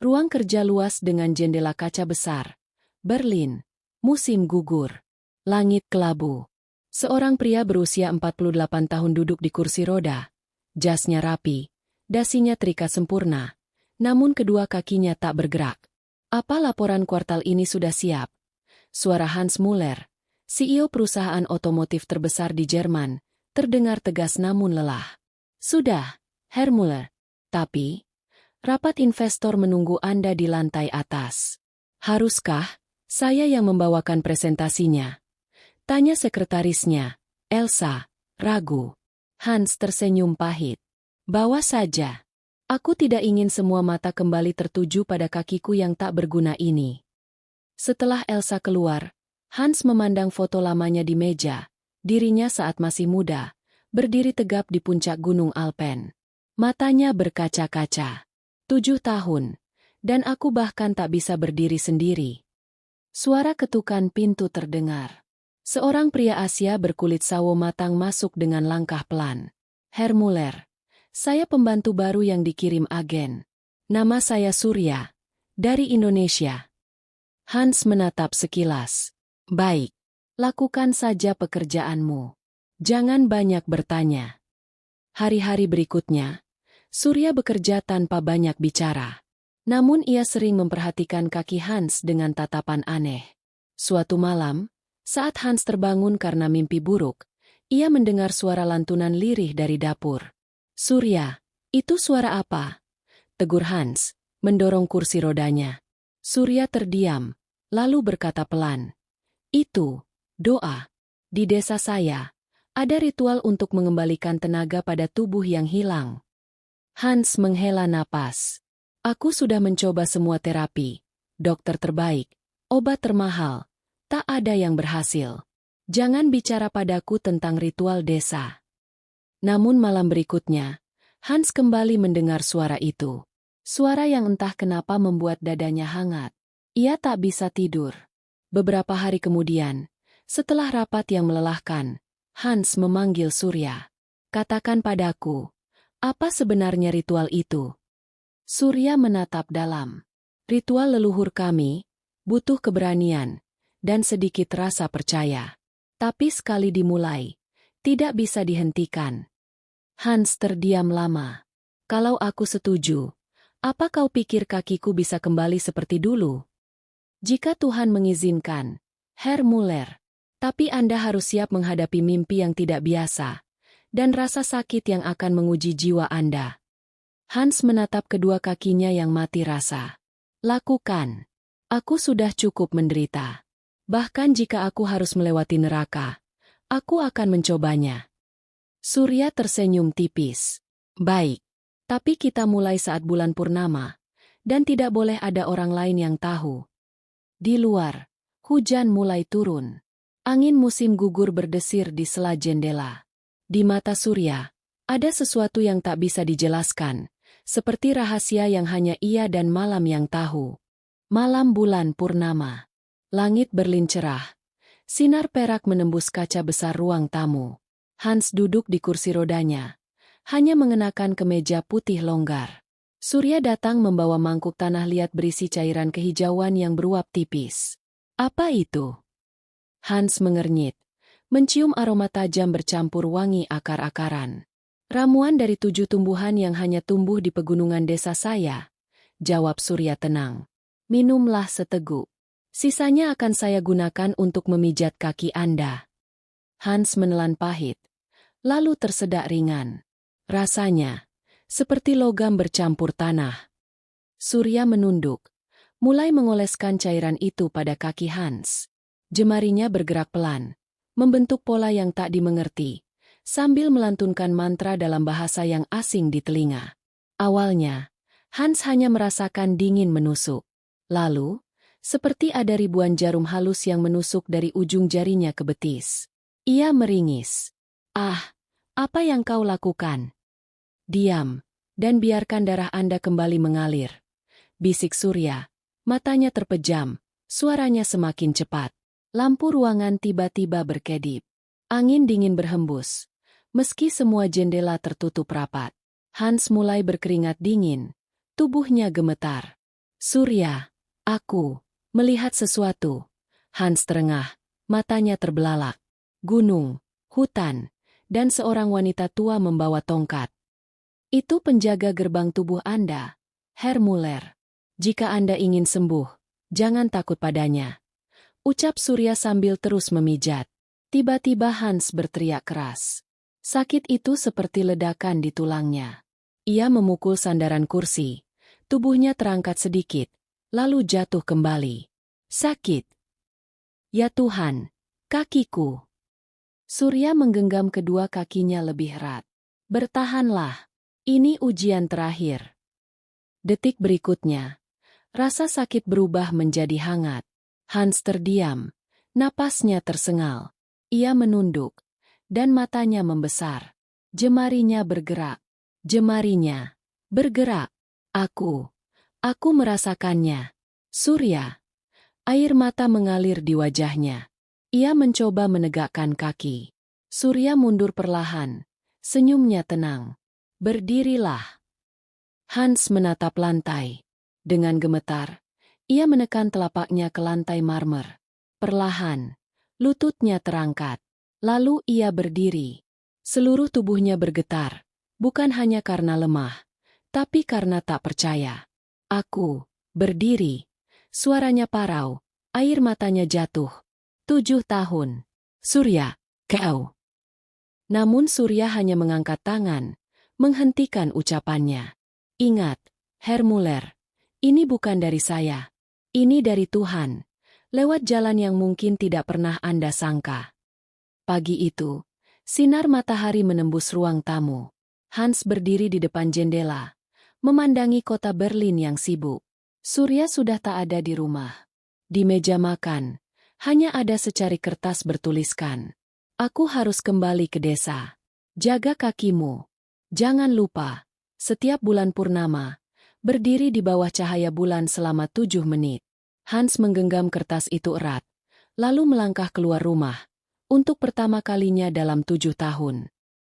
Ruang kerja luas dengan jendela kaca besar. Berlin. Musim gugur. Langit kelabu. Seorang pria berusia 48 tahun duduk di kursi roda. Jasnya rapi. Dasinya terikat sempurna. Namun kedua kakinya tak bergerak. Apa laporan kuartal ini sudah siap? Suara Hans Muller, CEO perusahaan otomotif terbesar di Jerman, terdengar tegas namun lelah. Sudah, Herr Muller. Tapi, rapat investor menunggu Anda di lantai atas. Haruskah saya yang membawakan presentasinya? Tanya sekretarisnya, Elsa, ragu. Hans tersenyum pahit. Bawa saja. Aku tidak ingin semua mata kembali tertuju pada kakiku yang tak berguna ini. Setelah Elsa keluar, Hans memandang foto lamanya di meja, dirinya saat masih muda, berdiri tegap di puncak gunung Alpen. Matanya berkaca-kaca. 7 tahun, dan aku bahkan tak bisa berdiri sendiri. Suara ketukan pintu terdengar. Seorang pria Asia berkulit sawo matang masuk dengan langkah pelan. Herr Muller, saya pembantu baru yang dikirim agen. Nama saya Surya, dari Indonesia. Hans menatap sekilas. Baik, lakukan saja pekerjaanmu. Jangan banyak bertanya. Hari-hari berikutnya, Surya bekerja tanpa banyak bicara. Namun ia sering memperhatikan kaki Hans dengan tatapan aneh. Suatu malam, saat Hans terbangun karena mimpi buruk, ia mendengar suara lantunan lirih dari dapur. Surya, itu suara apa? Tegur Hans, mendorong kursi rodanya. Surya terdiam, lalu berkata pelan. Itu, doa. Di desa saya, ada ritual untuk mengembalikan tenaga pada tubuh yang hilang. Hans menghela napas. Aku sudah mencoba semua terapi, dokter terbaik, obat termahal. Tak ada yang berhasil. Jangan bicara padaku tentang ritual desa. Namun malam berikutnya, Hans kembali mendengar suara itu. Suara yang entah kenapa membuat dadanya hangat. Ia tak bisa tidur. Beberapa hari kemudian, setelah rapat yang melelahkan, Hans memanggil Surya. Katakan padaku, apa sebenarnya ritual itu? Surya menatap dalam. Ritual leluhur kami, butuh keberanian, dan sedikit rasa percaya. Tapi sekali dimulai, tidak bisa dihentikan. Hans terdiam lama. Kalau aku setuju, apa kau pikir kakiku bisa kembali seperti dulu? Jika Tuhan mengizinkan, Herr Muller, tapi Anda harus siap menghadapi mimpi yang tidak biasa, dan rasa sakit yang akan menguji jiwa Anda. Hans menatap kedua kakinya yang mati rasa. Lakukan. Aku sudah cukup menderita. Bahkan jika aku harus melewati neraka, aku akan mencobanya. Surya tersenyum tipis. Baik. Tapi kita mulai saat bulan purnama, dan tidak boleh ada orang lain yang tahu. Di luar, hujan mulai turun. Angin musim gugur berdesir di sela jendela. Di mata Surya, ada sesuatu yang tak bisa dijelaskan, seperti rahasia yang hanya ia dan malam yang tahu. Malam bulan purnama. Langit Berlin cerah. Sinar perak menembus kaca besar ruang tamu. Hans duduk di kursi rodanya, hanya mengenakan kemeja putih longgar. Surya datang membawa mangkuk tanah liat berisi cairan kehijauan yang beruap tipis. Apa itu? Hans mengernyit, mencium aroma tajam bercampur wangi akar-akaran. Ramuan dari 7 tumbuhan yang hanya tumbuh di pegunungan desa saya, jawab Surya tenang. Minumlah seteguk. Sisanya akan saya gunakan untuk memijat kaki Anda. Hans menelan pahit, lalu tersedak ringan. Rasanya seperti logam bercampur tanah. Surya menunduk, mulai mengoleskan cairan itu pada kaki Hans. Jemarinya bergerak pelan, membentuk pola yang tak dimengerti, sambil melantunkan mantra dalam bahasa yang asing di telinga. Awalnya, Hans hanya merasakan dingin menusuk. Lalu, seperti ada ribuan jarum halus yang menusuk dari ujung jarinya ke betis. Ia meringis. Ah, apa yang kau lakukan? Diam, dan biarkan darah Anda kembali mengalir. Bisik Surya, matanya terpejam, suaranya semakin cepat. Lampu ruangan tiba-tiba berkedip. Angin dingin berhembus. Meski semua jendela tertutup rapat, Hans mulai berkeringat dingin. Tubuhnya gemetar. Surya, aku melihat sesuatu. Hans terengah, matanya terbelalak. Gunung, hutan, dan seorang wanita tua membawa tongkat. Itu penjaga gerbang tubuh Anda, Herr Muller. Jika Anda ingin sembuh, jangan takut padanya. Ucap Surya sambil terus memijat. Tiba-tiba Hans berteriak keras. Sakit itu seperti ledakan di tulangnya. Ia memukul sandaran kursi. Tubuhnya terangkat sedikit, lalu jatuh kembali. Sakit. Ya Tuhan, kakiku. Surya menggenggam kedua kakinya lebih erat. Bertahanlah. Ini ujian terakhir. Detik berikutnya, rasa sakit berubah menjadi hangat. Hans terdiam, napasnya tersengal. Ia menunduk, dan matanya membesar. Jemarinya bergerak. Jemarinya bergerak. Aku merasakannya. Surya. Air mata mengalir di wajahnya. Ia mencoba menegakkan kaki. Surya mundur perlahan. Senyumnya tenang. Berdirilah. Hans menatap lantai. Dengan gemetar, ia menekan telapaknya ke lantai marmer. Perlahan, lututnya terangkat. Lalu ia berdiri. Seluruh tubuhnya bergetar, bukan hanya karena lemah, tapi karena tak percaya. Aku berdiri. Suaranya parau, air matanya jatuh. 7 tahun. Surya, kau. Namun Surya hanya mengangkat tangan, menghentikan ucapannya. Ingat, Herr Muller, ini bukan dari saya. Ini dari Tuhan, lewat jalan yang mungkin tidak pernah Anda sangka. Pagi itu, sinar matahari menembus ruang tamu. Hans berdiri di depan jendela, memandangi kota Berlin yang sibuk. Surya sudah tak ada di rumah. Di meja makan, hanya ada secari kertas bertuliskan. Aku harus kembali ke desa. Jaga kakimu. Jangan lupa, setiap bulan purnama, berdiri di bawah cahaya bulan selama 7 menit. Hans menggenggam kertas itu erat, lalu melangkah keluar rumah, untuk pertama kalinya dalam 7 tahun.